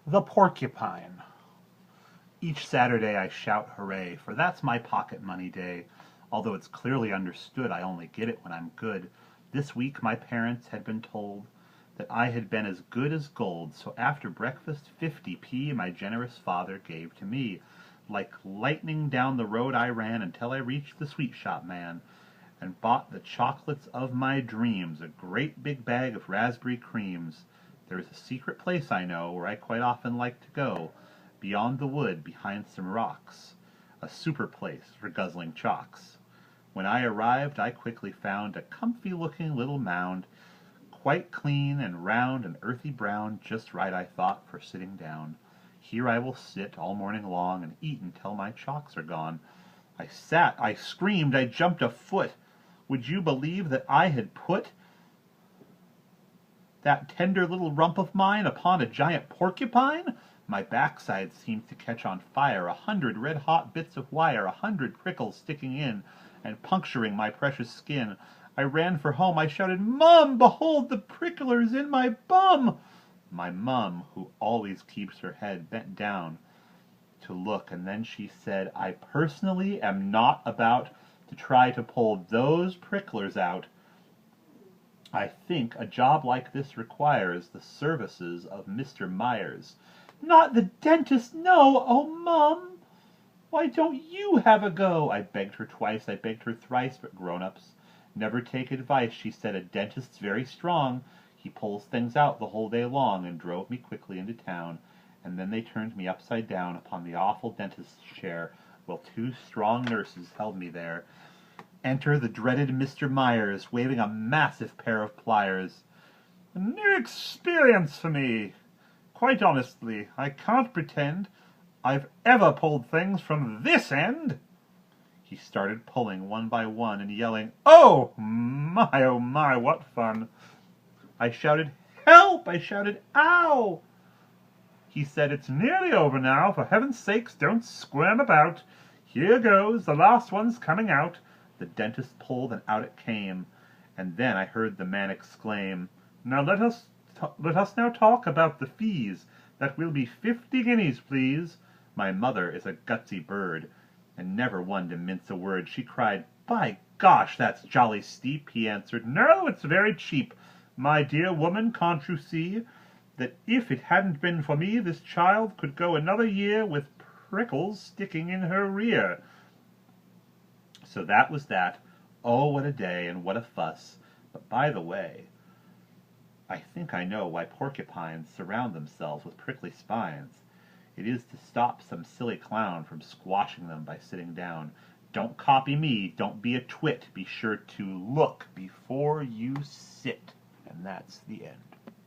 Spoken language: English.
The Porcupine. Each Saturday I shout hooray, for that's my pocket money day. Although it's clearly understood I only get it when I'm good. This week my parents had been told that I had been as good as gold, so after breakfast 50p my generous father gave to me. Like lightning down the road I ran until I reached the sweet shop man, and bought the chocolates of my dreams, a great big bag of raspberry creams. There is a secret place I know where I quite often like to go, beyond the wood, behind some rocks, a super place for guzzling chalks. When I arrived I quickly found a comfy-looking little mound, quite clean and round and earthy brown, just right, I thought, for sitting down. Here I will sit all morning long and eat until my chalks are gone. I sat, I screamed, I jumped a foot. Would you believe that I had put that tender little rump of mine upon a giant porcupine? My backside seemed to catch on fire, 100 red-hot bits of wire, 100 prickles sticking in and puncturing my precious skin. I ran for home, I shouted, "Mum, behold the pricklers in my bum!" My mum, who always keeps her head bent down to look, and then she said, "I personally am not about to try to pull those pricklers out. I think a job like this requires the services of Mr. Myers." "Not the dentist, no! Oh, Mum, why don't you have a go?" I begged her twice, I begged her thrice, but grown-ups never take advice. She said, "A dentist's very strong. He pulls things out the whole day long," and drove me quickly into town. And then they turned me upside down upon the awful dentist's chair, while two strong nurses held me there. Enter the dreaded Mr. Myers, waving a massive pair of pliers. "A new experience for me. Quite honestly, I can't pretend I've ever pulled things from this end." He started pulling one by one and yelling, oh my, what fun!" I shouted, "Help!" I shouted, "Ow!" He said, "It's nearly over now. For heaven's sakes, don't squirm about. Here goes, the last one's coming out." The dentist pulled, and out it came. And then I heard the man exclaim, "Now let us now talk about the fees. That will be 50 guineas, please." My mother is a gutsy bird, and never one to mince a word. She cried, "By gosh, that's jolly steep." He answered, "No, it's very cheap. My dear woman, can't you see that if it hadn't been for me, this child could go another year with prickles sticking in her rear?" So that was that. Oh, what a day, and what a fuss. But by the way, I think I know why porcupines surround themselves with prickly spines. It is to stop some silly clown from squashing them by sitting down. Don't copy me, don't be a twit. Be sure to look before you sit. And that's the end.